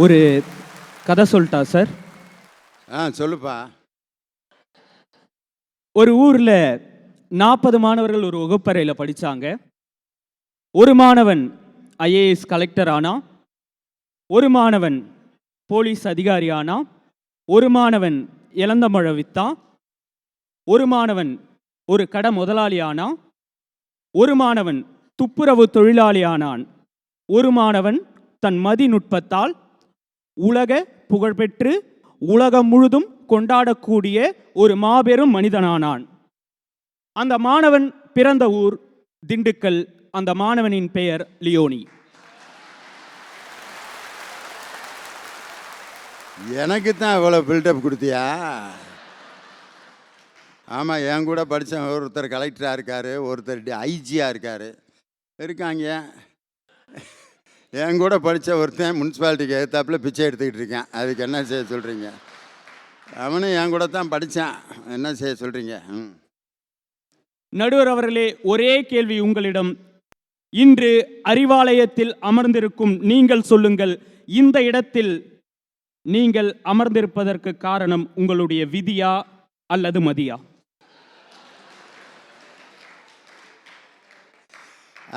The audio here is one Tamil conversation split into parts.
ஒரு கதை சொல்லிட்டா சார். சொல்லுப்பா. ஒரு ஊர்ல 40 மாணவர்கள் ஒரு வகுப்பறையில படிச்சாங்க. ஒரு மாணவன் ஐஏஎஸ் கலெக்டர் ஆனா, ஒரு மாணவன் போலீஸ் அதிகாரி ஆனா, ஒரு மாணவன் இளந்தமழ வித்தான், ஒரு மாணவன் ஒரு கடை முதலாளி ஆனா, ஒரு மாணவன் துப்புரவு தொழிலாளி ஆனான், ஒரு மாணவன் தன் மதிநுட்பத்தால் உலக புகழ்பெற்று உலகம் முழுதும் கொண்டாடக்கூடிய ஒரு மாபெரும் மனிதனானான். அந்த மாணவன் பிறந்த ஊர் திண்டுக்கல். அந்த மாணவனின் பெயர் லியோனி. எனக்கு தான் இவ்வளோ பில்டப் கொடுத்தியா? ஆமாம், என் கூட படித்த ஒருத்தர் கலெக்டராக இருக்கார், ஒருத்தர் ஐஜியாக இருக்காங்க. என் கூட படித்த ஒருத்தன் முனிசிபாலிட்டிக்கு எதிர்த்தாப்பில் பிச்சை எடுத்துக்கிட்டு இருக்கேன். அதுக்கு என்ன செய்ய சொல்கிறீங்க? அவனும் என் கூட தான் படித்தான். என்ன செய்ய சொல்கிறீங்க? நடுவர் அவர்களே, ஒரே கேள்வி உங்களிடம். இன்று அறிவாலயத்தில் அமர்ந்திருக்கும் நீங்கள் சொல்லுங்கள், இந்த இடத்தில் நீங்கள் அமர்ந்திருப்பதற்கு காரணம் உங்களுடைய விதியா அல்லது மதியா?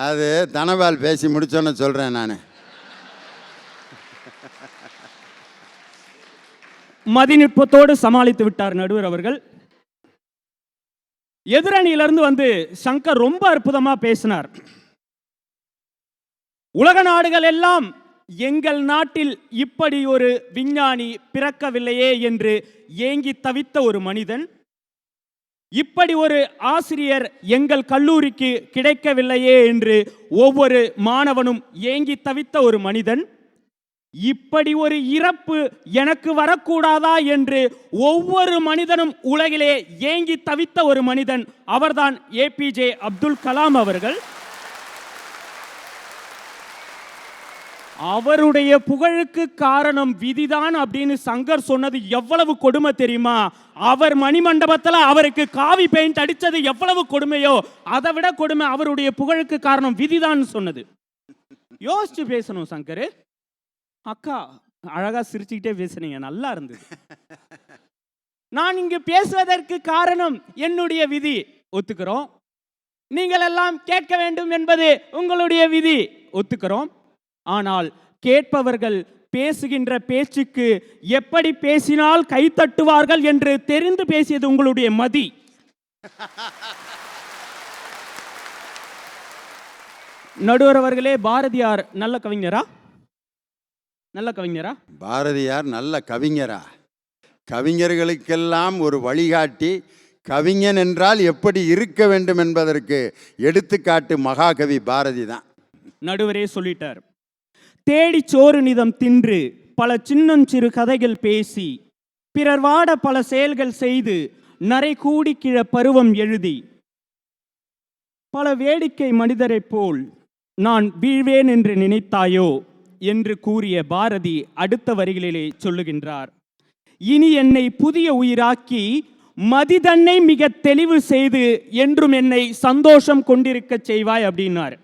அது தனபால் பேசி முடிச்சோன்னு சொல்கிறேன் நான். மதிநுட்பத்தோடு சமாளித்து விட்டார் நடுவர் அவர்கள். எதிரணியிலிருந்து வந்து சங்கர் ரொம்ப அற்புதமா பேசினார். உலக நாடுகள் எல்லாம் எங்கள் நாட்டில் இப்படி ஒரு விஞ்ஞானி பிறக்கவில்லையே என்று ஏங்கி தவித்த ஒரு மனிதன், இப்படி ஒரு ஆசிரியர் எங்கள் கல்லூரிக்கு கிடைக்கவில்லையே என்று ஒவ்வொரு மாணவனும் ஏங்கி தவித்த ஒரு மனிதன், இப்படி ஒரு இறப்பு எனக்கு வரக்கூடாதா என்று ஒவ்வொரு மனிதனும் உலகிலே ஏங்கி தவித்த ஒரு மனிதன், அவர்தான் ஏபிஜே அப்துல் கலாம் அவர்கள். அவருடைய புகழுக்கு காரணம் விதிதான் அப்படின்னு சங்கர் சொன்னது எவ்வளவு கொடுமை தெரியுமா? அவர் மணிமண்டபத்தில் அவருக்கு காவி பெயிண்ட் அடிச்சது எவ்வளவு கொடுமையோ அதை விட கொடுமை அவருடைய புகழுக்கு காரணம் விதிதான் சொன்னது. யோசிச்சு பேசணும் சங்கர். அக்கா அழகா சிரிச்சுக்கிட்டே பேசுனீங்க, நல்லா இருந்தது. நான் இங்கு பேசுவதற்கு காரணம் என்னுடைய விதி, ஒத்துக்கிறோம். நீங்கள் எல்லாம் கேட்க வேண்டும் என்பது உங்களுடைய விதி, ஒத்துக்கிறோம். ஆனால் கேட்பவர்கள் பேசுகின்ற பேச்சுக்கு எப்படி பேசினால் கைத்தட்டுவார்கள் என்று தெரிந்து பேசியது உங்களுடைய மதி. நடுவர் அவர்களே, பாரதியார் நல்ல கவிஞரா? நல்ல கவிஞரா? பாரதியார் நல்ல கவிஞரா? கவிஞர்களுக்கெல்லாம் ஒரு வழிகாட்டி, கவிஞன் என்றால் எப்படி இருக்க வேண்டும் என்பதற்கு எடுத்துக்காட்டு மகாகவி பாரதி தான். நடுவரே சொல்லிட்டார். தேடி சோறு நிதம் தின்று பல சின்னஞ்சிறு கதைகள் பேசி பிறர் வாட பல செயல்கள் செய்து நரை கூடி கிழ பருவம் எழுதி பல வேடிக்கை மனிதரைப் போல் நான் வீழ்வேன் என்று நினைத்தாயோ என்று கூறிய பாரதி அடுத்த வரிகளிலே சொல்லுகின்றார், இனி என்னை புதிய உயிராக்கி மதிதன்னை மிக தெளிவு செய்து என்றும் என்னை சந்தோஷம் கொண்டிருக்க செய்வாய் அப்படின்னார்.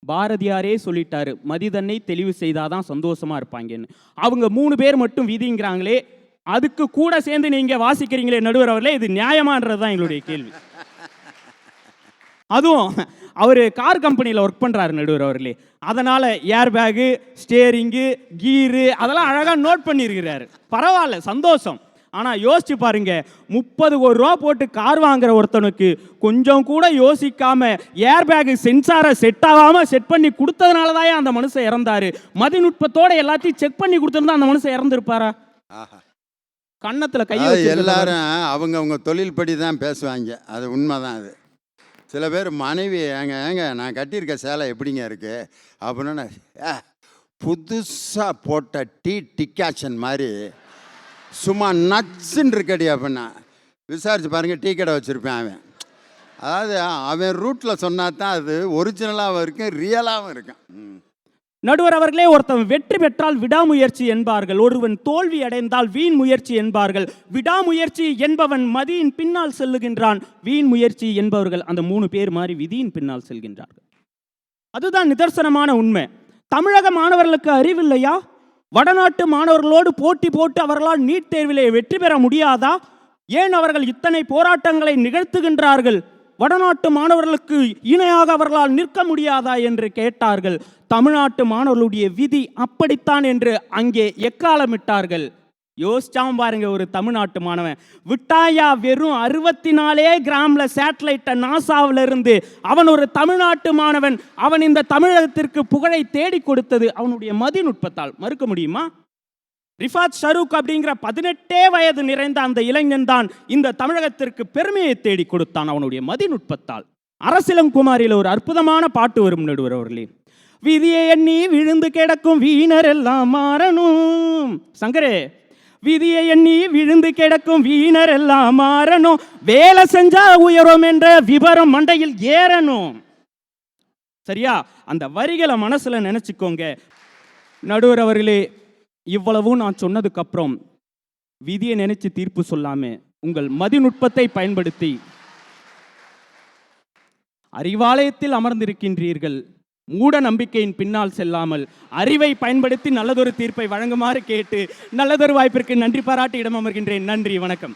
பாரதியாரே சொல்லிட்டாரு, மதிதன்னை தெளிவு செய்தாதான் சந்தோஷமா இருப்பாங்கன்னு. அவங்க 3 பேர் மட்டும் விதிங்கிறாங்களே, அதுக்கு கூட சேர்ந்து நீங்க வாசிக்கிறீங்களே நடுவர் அவர்களே, இது நியாயமான்றதுதான் எங்களுடைய கேள்வி. அதுவும் அவர் கார் கம்பெனியில் ஒர்க் பண்ணுறாரு நடுவர் அவர்களே, அதனால் ஏர் பேகு, ஸ்டேரிங்கு, கீரு அதெல்லாம் அழகாக நோட் பண்ணியிருக்கிறாரு. பரவாயில்ல, சந்தோஷம். ஆனால் யோசிச்சு பாருங்க, 30 கோடி ரூபா போட்டு கார் வாங்குற ஒருத்தனுக்கு கொஞ்சம் கூட யோசிக்காம ஏர் பேகு சென்சாரை செட் ஆகாமல் செட் பண்ணி கொடுத்ததுனால தான் அந்த மனுஷன் இறந்தாரு. மதிநுட்பத்தோட எல்லாத்தையும் செக் பண்ணி கொடுத்துருந்தா அந்த மனுஷன் இறந்துருப்பாரா? கன்னத்தில் கை எல்லாரும் அவங்க தொழில் படி தான் பேசுவாங்க, அது உண்மைதான். அது சில பேர் மனைவி ஏங்க நான் கட்டியிருக்க சேலை எப்படிங்க இருக்கு அப்படின்னா, புதுசாக போட்ட டிக்காஷன் மாதிரி சும்மா நச்சுன்னு இருக்கடி அப்படின்னா, விசாரிச்சு பாருங்கள், டீ கடை வச்சுருப்பேன் அவன். அதாவது அவன் ரூட்டில் சொன்னா தான் அது ஒரிஜினலாகவும் இருக்கும், ரியலாகவும் இருக்கும். நடுவர் அவர்களே, ஒருத்தன் வெற்றி பெற்றால் விடாமுயற்சி என்பார்கள், ஒருவன் தோல்வி அடைந்தால் வீண் முயற்சி என்பார்கள். விடாமுயற்சி என்பவன் மதியின் பின்னால் செல்லுகின்றான், வீண் முயற்சி என்பவர்கள் அந்த 3 பேர் மாதிரி விதியின் பின்னால் செல்கின்றார்கள். அதுதான் நிதர்சனமான உண்மை. தமிழக மாணவர்களுக்கு அறிவில்லையா? வடநாட்டு மாணவர்களோடு போட்டி போட்டு அவர்களால் நீட் தேர்விலே வெற்றி பெற முடியாதா? ஏன் அவர்கள் இத்தனை போராட்டங்களை நிகழ்த்துகின்றார்கள்? வடநாட்டு மாணவர்களுக்கு இணையாக அவர்களால் நிற்க முடியாதா என்று கேட்டார்கள். தமிழ்நாட்டு மாணவர்களுடைய விதி அப்படித்தான் என்று அங்கே எக்காலமிட்டார்கள். யோசிச்சாம பாருங்க, ஒரு தமிழ்நாட்டு மாணவன் விட்டாயா வெறும் 64 கிராம்ல சேட்டலைட்ட நாசாவில இருந்து அவன் ஒரு தமிழ்நாட்டு மாணவன். அவன் இந்த தமிழகத்திற்கு புகழை தேடி கொடுத்தது அவனுடைய மதிநுட்பத்தால். மறுக்க முடியுமா? ரிஃபாத் ஷரூக் அப்படிங்கிற 18 வயது நிறைந்த அந்த இளைஞன் தான் இந்த தமிழகத்திற்கு பெருமையை தேடி கொடுத்தான் அவனுடைய மதிநுட்பத்தால். அரசிலங்குமாரியில் ஒரு அற்புதமான பாட்டு வரும் நடுவர் அவர்களே. விதியை எண்ணி விழுந்து கிடக்கும் வீணர் எல்லாம் மாறணும். சங்கரே, விதியை எண்ணி விழுந்து கிடக்கும் வீணர் எல்லாம் மாறணும், வேலை செஞ்சா உயரும் என்ற விபரம் மண்டையில் ஏறணும். சரியா? அந்த வரிகளை மனசுல நினைச்சுக்கோங்க நடுவர் அவர்களே. இவ்வளவும் நான் சொன்னதுக்கு அப்புறம் விதியை நினைச்சு தீர்ப்பு சொல்லாம உங்கள் மதிநுட்பத்தை பயன்படுத்தி அறிவாலயத்தில் அமர்ந்திருக்கின்றீர்கள். மூட நம்பிக்கையின் பின்னால் செல்லாமல் அறிவை பயன்படுத்தி நல்லதொரு தீர்ப்பை வழங்குமாறு கேட்டு நல்லதொரு வாய்ப்பிற்கு நன்றி பாராட்டி இடம் அமர்கின்றேன். நன்றி, வணக்கம்.